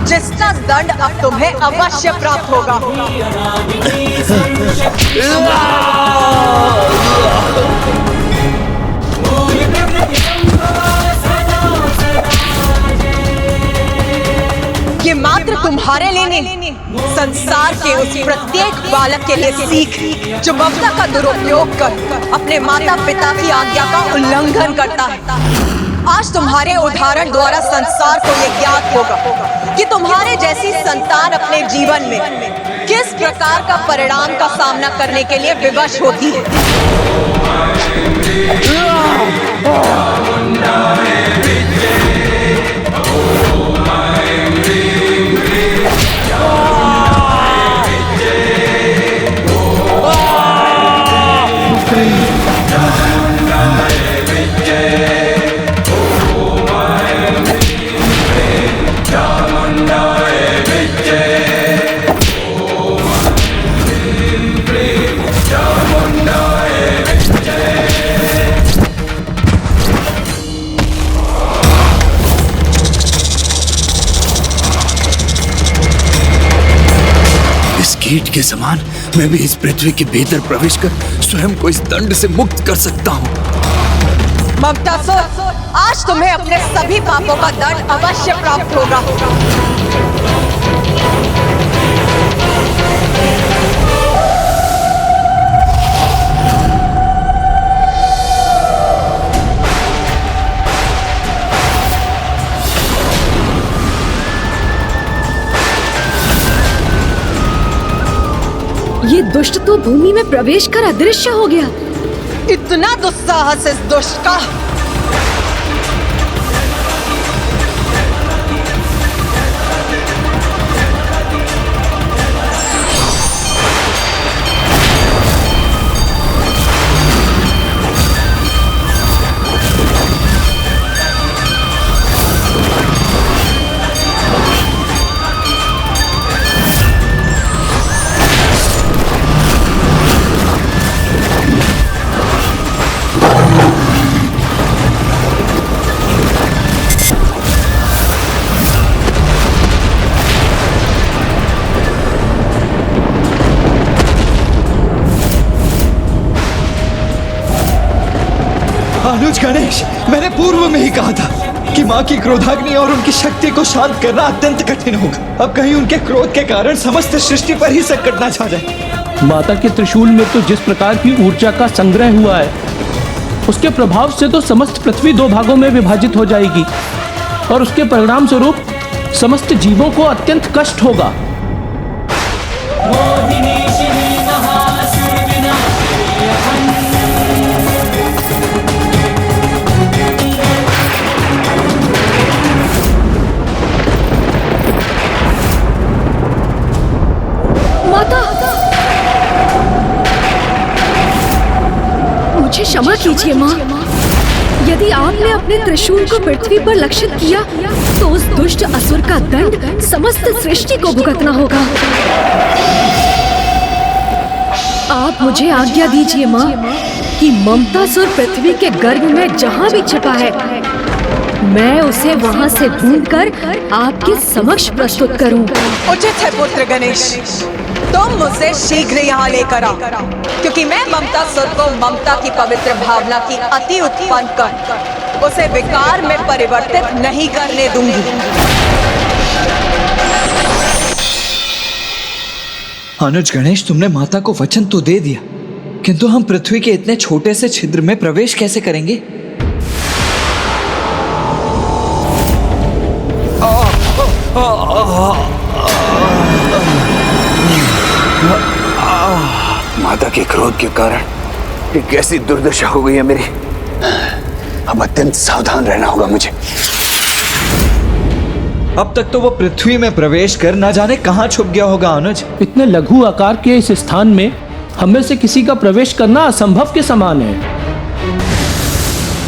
जिसका दंड अब तुम्हें अवश्य प्राप्त होगा। ये मात्र तुम्हारे लिए नहीं, संसार के उस प्रत्येक बालक के लिए सीख जो ममता का दुरुपयोग कर अपने माता पिता की आज्ञा का उल्लंघन करता है। आज तुम्हारे उदाहरण द्वारा संसार को ये ज्ञात होगा कि तुम्हारे जैसी संतान अपने जीवन में किस प्रकार का परिणाम का सामना करने के लिए विवश होती है। कीट के समान मैं भी इस पृथ्वी के भीतर प्रवेश कर स्वयं को इस दंड से मुक्त कर सकता हूँ। ममतासुर, आज तुम्हें अपने सभी पापों का दंड अवश्य प्राप्त होगा। ये दुष्ट तो भूमि में प्रवेश कर अदृश्य हो गया। इतना दुस्साहस इस दुष्ट का! अनुज गणेश, मैंने पूर्व में ही कहा था कि माँ की क्रोधाग्नि और उनकी शक्ति को शांत करना अत्यंत कठिन होगा। अब कहीं उनके क्रोध के कारण समस्त सृष्टि पर ही संकट न छा जाए। माता के त्रिशूल में तो जिस प्रकार की ऊर्जा का संग्रह हुआ है, उसके प्रभाव से तो समस्त पृथ्वी दो भागों में विभाजित हो जाएगी और उसके परिणाम स्वरूप समस्त जीवों को अत्यंत कष्ट होगा। माता, मुझे क्षमा कीजिए माँ। यदि आपने अपने त्रिशूल को पृथ्वी पर लक्षित किया तो उस दुष्ट असुर का दंड समस्त सृष्टि को भुगतना होगा। आप मुझे आज्ञा दीजिए माँ कि ममतासुर पृथ्वी के गर्भ में जहाँ भी छिपा है, मैं उसे वहाँ से ढूंढकर आपके समक्ष प्रस्तुत करूं। उचित है पुत्र गणेश, तुम मुझसे शीघ्र यहाँ लेकर आओ, क्योंकि मैं ममतासुर को ममता की पवित्र भावना की अति उत्पन्न कर उसे विकार में परिवर्तित नहीं करने दूंगी। अनुज गणेश, तुमने माता को वचन तो दे दिया, किंतु हम पृथ्वी के इतने छोटे से छिद्र में प्रवेश कैसे करेंगे? माता के क्रोध के कारण ये कैसी दुर्दशा हो गई है मेरी। अब अत्यंत सावधान रहना होगा मुझे। अब तक तो वो पृथ्वी में प्रवेश कर ना जाने कहां छुप गया होगा अनुज। इतने लघु आकार के इस स्थान में हम में से किसी का प्रवेश करना असंभव के समान है।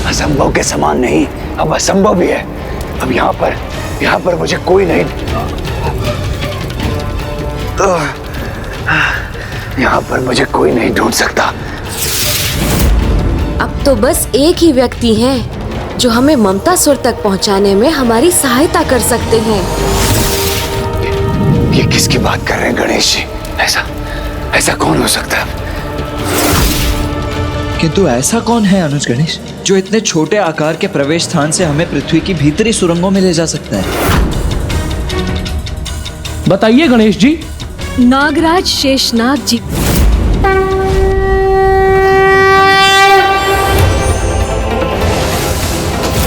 असंभव के समान नहीं, अब असंभव भी है। अब यहाँ पर मुझे कोई नहीं, यहाँ पर मुझे कोई नहीं ढूंढ सकता। अब तो बस एक ही व्यक्ति हैं जो हमें ममतासुर तक पहुंचाने में हमारी सहायता कर सकते हैं। ये किसकी बात कर रहे हैं गणेश जी? ऐसा कौन हो सकता है? किंतु ऐसा कौन है अनुज गणेश जो इतने छोटे आकार के प्रवेश स्थान से हमें पृथ्वी की भीतरी सुरंगों में ले जा सकता है? बताइए गणेश जी। नागराज शेषनाग जी।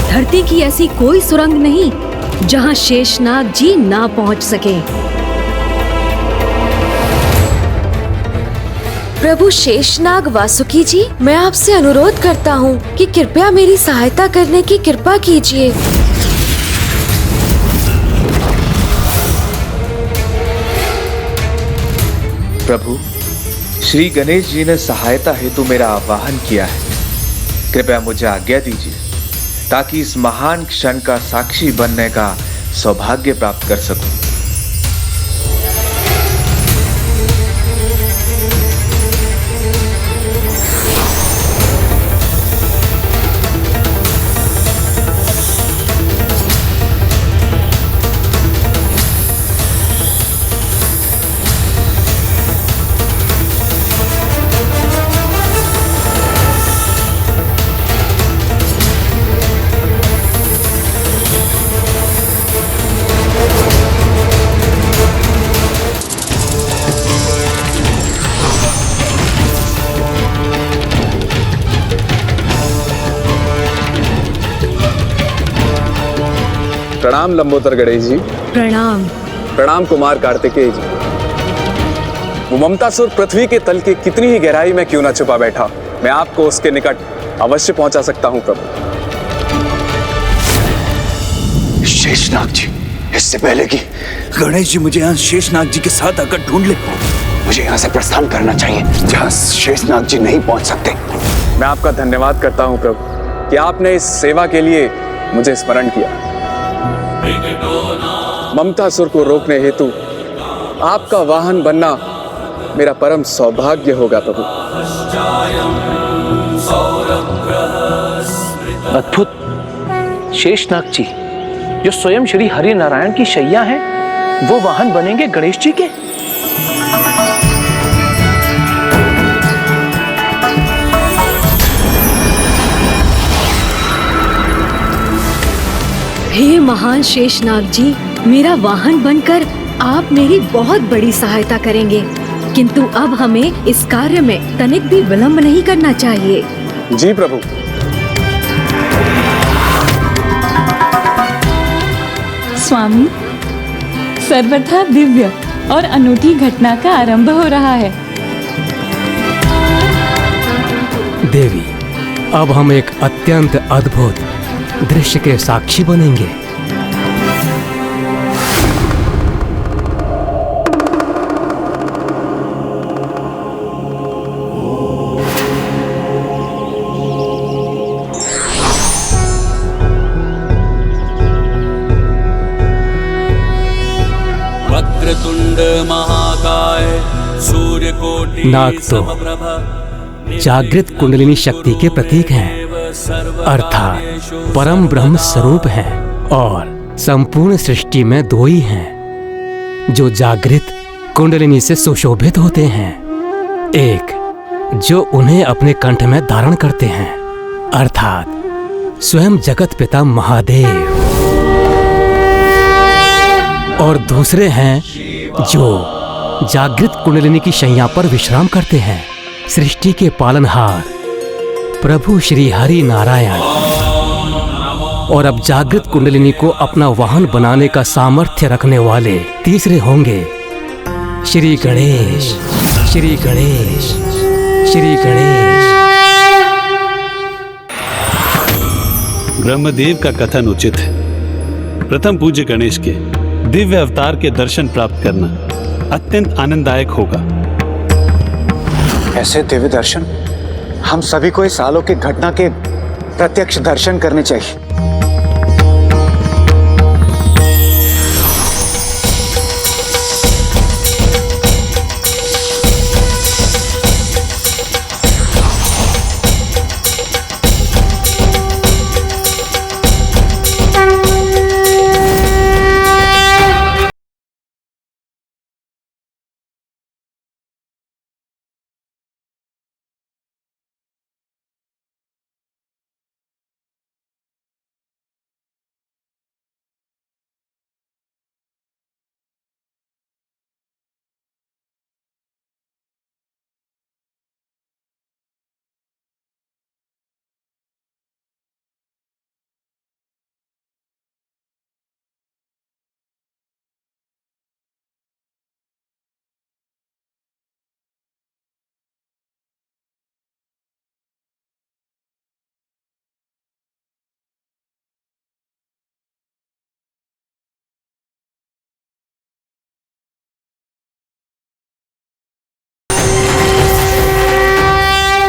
धरती की ऐसी कोई सुरंग नहीं जहां शेषनाग जी ना पहुंच सके। प्रभु शेषनाग वासुकी जी, मैं आपसे अनुरोध करता हूँ कि कृपया मेरी सहायता करने की कृपा कीजिए। प्रभु, श्री गणेश जी ने सहायता हेतु मेरा आवाहन किया है। कृपया मुझे आज्ञा दीजिए ताकि इस महान क्षण का साक्षी बनने का सौभाग्य प्राप्त कर सकूं। प्रणाम लंबोदर गणेश जी। प्रणाम। प्रणाम कुमार कार्तिकेय जी। वो ममतासुर पृथ्वी के तल के कितनी ही गहराई में क्यों ना छुपा बैठा, मैं आपको उसके निकट अवश्य पहुंचा सकता हूं प्रभु। शेषनाग जी, इससे पहले कि गणेश जी मुझे यहाँ शेषनाग जी के साथ आकर ढूंढ ले, मुझे यहाँ से प्रस्थान करना चाहिए जहाँ शेषनाग जी नहीं पहुंच सकते। मैं आपका धन्यवाद करता हूं प्रभु कि आपने इस सेवा के लिए मुझे स्मरण किया। ममतासुर को रोकने हेतु आपका वाहन बनना मेरा परम सौभाग्य होगा प्रभु। अद्भुत। शेषनाग जी जो स्वयं श्री हरि नारायण की शैया हैं, वो वाहन बनेंगे गणेश जी के। हे महान शेषनाग जी, मेरा वाहन बनकर आप मेरी बहुत बड़ी सहायता करेंगे, किंतु अब हमें इस कार्य में तनिक भी विलंब नहीं करना चाहिए। जी प्रभु। स्वामी, सर्वथा दिव्य और अनूठी घटना का आरंभ हो रहा है। देवी, अब हम एक अत्यंत अद्भुत दृश्य के साक्षी बनेंगे। वक्रतुंड महाकाय सूर्यकोटि नाग तो जागृत कुंडलिनी शक्ति के प्रतीक हैं, अर्थात परम ब्रह्म स्वरूप हैं, और संपूर्ण सृष्टि में दो ही हैं जो जागृत कुंडलिनी से सुशोभित होते हैं। एक जो उन्हें अपने कंठ में धारण करते हैं, अर्थात स्वयं जगत पिता महादेव, और दूसरे हैं जो जागृत कुंडलिनी की शैया पर विश्राम करते हैं, सृष्टि के पालनहार प्रभु श्री हरि नारायण। और अब जागृत कुंडलिनी को अपना वाहन बनाने का सामर्थ्य रखने वाले तीसरे होंगे श्री गणेश, श्री गणेश, श्री गणेश। ब्रह्मदेव का कथन उचित है। प्रथम पूज्य गणेश के दिव्य अवतार के दर्शन प्राप्त करना अत्यंत आनंददायक होगा। ऐसे दिव्य दर्शन हम सभी को इस अलौकिक घटना के प्रत्यक्ष दर्शन करने चाहिए।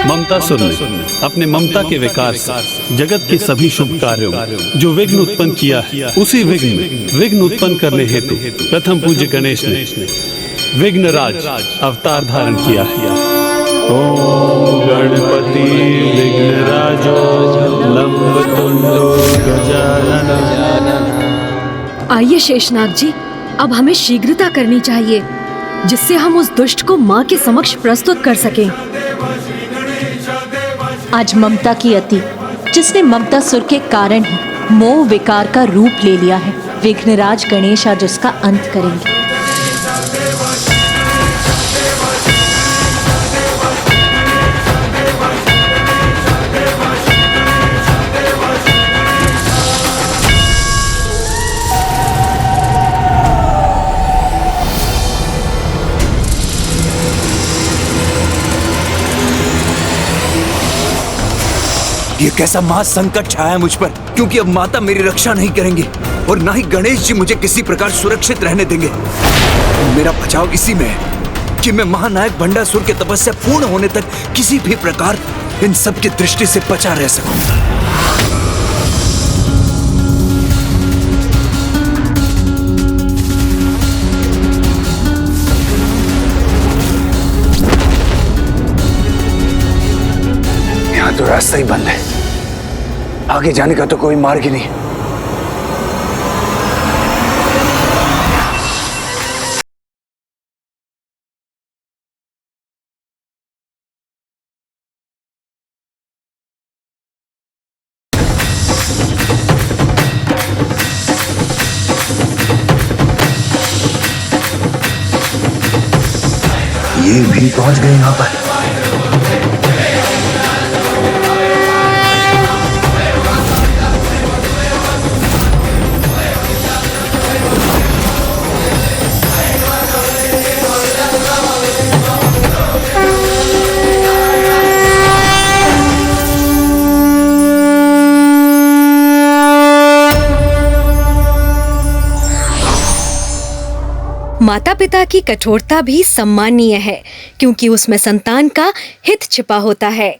ममतासुर ने अपने ममता के विकार से जगत के सभी शुभ कार्यों में जो विघ्न उत्पन्न किया है, उसी विघ्न में विघ्न उत्पन्न करने हेतु प्रथम पूज्य गणेश ने विघ्नराज अवतार धारण किया है। ओम गणपति विघ्नराजो लंबतुंडो गजानन। आइए शेषनाग जी, अब हमें शीघ्रता करनी चाहिए जिससे हम उस दुष्ट को माँ के समक्ष प्रस्तुत कर सकें। आज ममता की अति, जिसने ममता सुर के कारण ही मोह विकार का रूप ले लिया है, विघ्नराज गणेश आज उसका अंत करेंगे। ये कैसा महासंकट छाया मुझ पर, क्योंकि अब माता मेरी रक्षा नहीं करेंगे और ना ही गणेश जी मुझे किसी प्रकार सुरक्षित रहने देंगे। मेरा बचाव इसी में है कि मैं महानायक भंडासुर के तपस्या पूर्ण होने तक किसी भी प्रकार इन सब की दृष्टि से बचा रह सकूं। यहाँ तो रास्ता ही बंद है, आगे जाने का तो कोई मार्ग ही नहीं। ये भी पहुंच गए यहाँ पर। माता पिता की कठोरता भी सम्माननीय है, क्योंकि उसमें संतान का हित छिपा होता है।